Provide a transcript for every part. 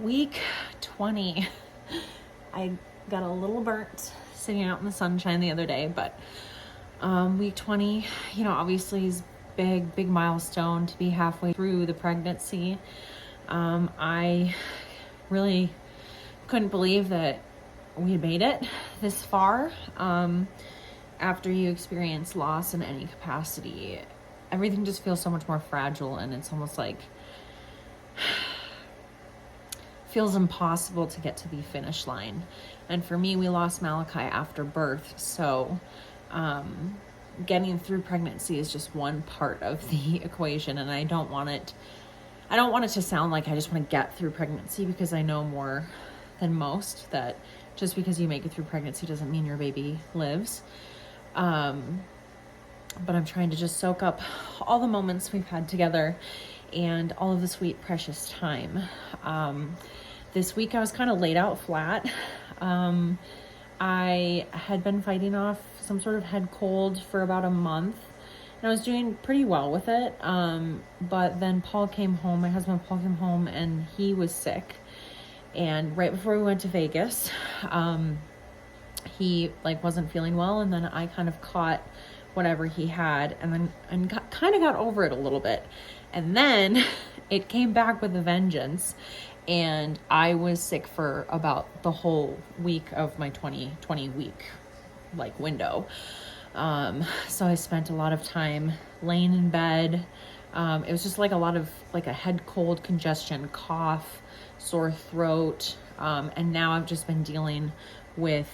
Week 20. I got a little burnt sitting out in the sunshine the other day, but week 20, obviously is big milestone to be halfway through the pregnancy. I really couldn't believe that we had made it this far. After you experience loss in any capacity, everything just feels so much more fragile, and it's almost like feels impossible to get to the finish line. And for me, we lost Malachi after birth, so getting through pregnancy is just one part of the equation, and I don't want it to sound like I just want to get through pregnancy, because I know more than most that just because you make it through pregnancy doesn't mean your baby lives. But I'm trying to just soak up all the moments we've had together and all of the sweet, precious time. This week I was kind of laid out flat. I had been fighting off some sort of head cold for about a month, and I was doing pretty well with it. But then Paul came home, my husband Paul came home, and he was sick. And right before we went to Vegas, he wasn't feeling well, and then I kind of caught whatever he had, and got over it a little bit. And then it came back with a vengeance, and I was sick for about the whole week of my 20 week window. So I spent a lot of time laying in bed. It was just a lot of a head cold, congestion, cough, sore throat. And now I've just been dealing with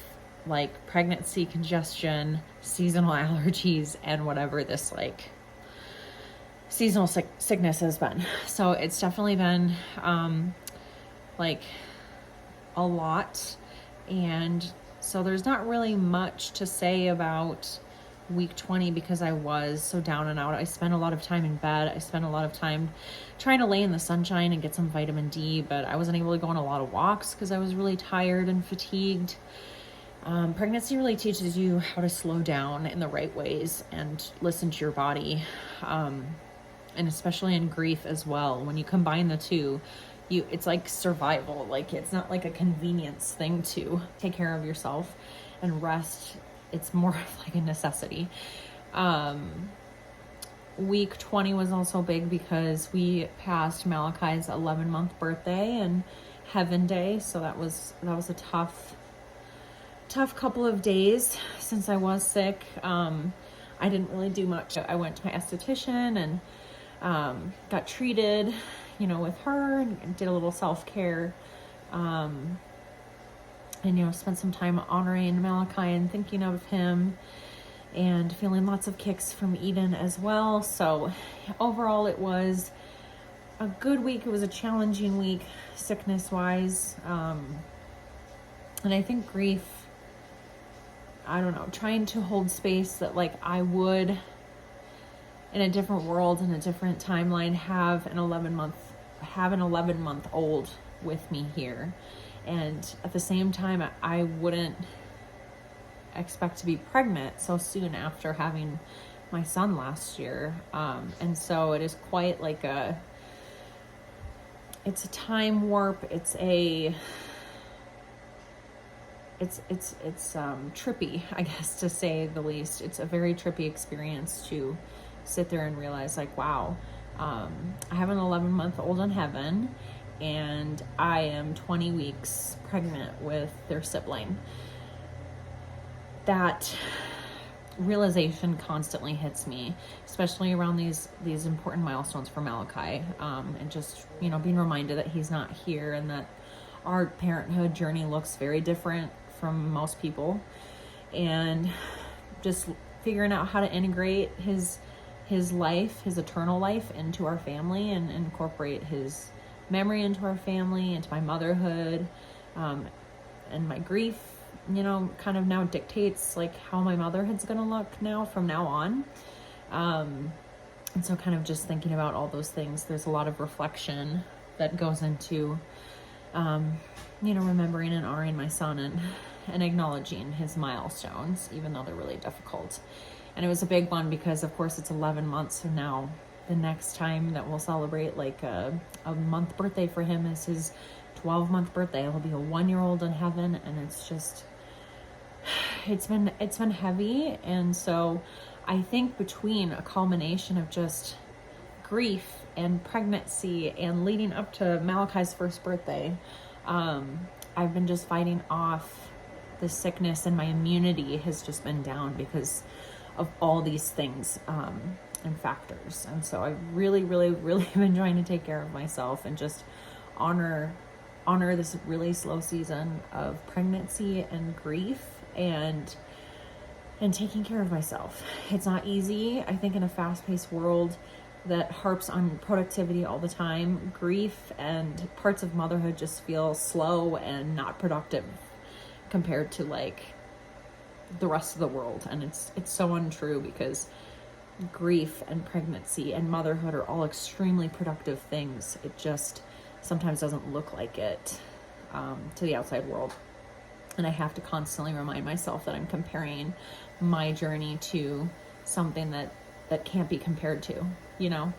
pregnancy congestion, seasonal allergies, and whatever this seasonal sickness has been. So it's definitely been a lot. And so there's not really much to say about week 20 because I was so down and out. I spent a lot of time in bed. I spent a lot of time trying to lay in the sunshine and get some vitamin D, but I wasn't able to go on a lot of walks because I was really tired and fatigued. Pregnancy really teaches you how to slow down in the right ways and listen to your body. And especially in grief as well. When you combine the two, it's like survival. It's not like a convenience thing to take care of yourself and rest. It's more of a necessity. Week 20 was also big because we passed Malachi's 11-month birthday and Heaven Day. So that was a tough couple of days since I was sick. I didn't really do much. I went to my esthetician and got treated, with her, and did a little self-care, and, spent some time honoring Malachi and thinking of him, and feeling lots of kicks from Eden as well. So overall it was a good week. It was a challenging week sickness wise. And I think grief, trying to hold space that I would in a different world, in a different timeline, have an 11-month-old with me here. And at the same time, I wouldn't expect to be pregnant so soon after having my son last year. And so it is quite it's a time warp. It's trippy, I guess, to say the least. It's a very trippy experience to sit there and realize wow, I have an 11-month-old in heaven, and I am 20 weeks pregnant with their sibling. That realization constantly hits me, especially around these important milestones for Malachi, and just being reminded that he's not here, and that our parenthood journey looks very different from most people, and just figuring out how to integrate his life, his eternal life, into our family, and incorporate his memory into our family, into my motherhood, and my grief, kind of now dictates how my motherhood's going to look now from now on. And so kind of just thinking about all those things, there's a lot of reflection that goes into, remembering and honoring my son, and acknowledging his milestones, even though they're really difficult. And it was a big one because, of course, it's 11 months. So now the next time that we'll celebrate a month birthday for him is his 12-month birthday. He'll be a 1-year-old in heaven, and it's just, it's been heavy. And so I think between a culmination of just grief and pregnancy and leading up to Malachi's first birthday, I've been just fighting off the sickness, and my immunity has just been down because of all these things and factors. And so I've really been trying to take care of myself and just honor this really slow season of pregnancy and grief, and taking care of myself. It's not easy. I think in a fast-paced world that harps on productivity all the time, grief and parts of motherhood just feel slow and not productive compared to like the rest of the world. And it's so untrue, because grief and pregnancy and motherhood are all extremely productive things. It just sometimes doesn't look like it to the outside world. And I have to constantly remind myself that I'm comparing my journey to something that can't be compared to, you know?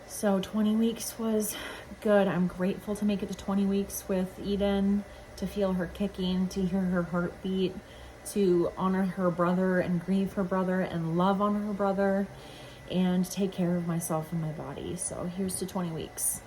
So 20 weeks was good. I'm grateful to make it to 20 weeks with Eden, to feel her kicking, to hear her heartbeat, to honor her brother and grieve her brother and love on her brother, and take care of myself and my body. So here's to 20 weeks.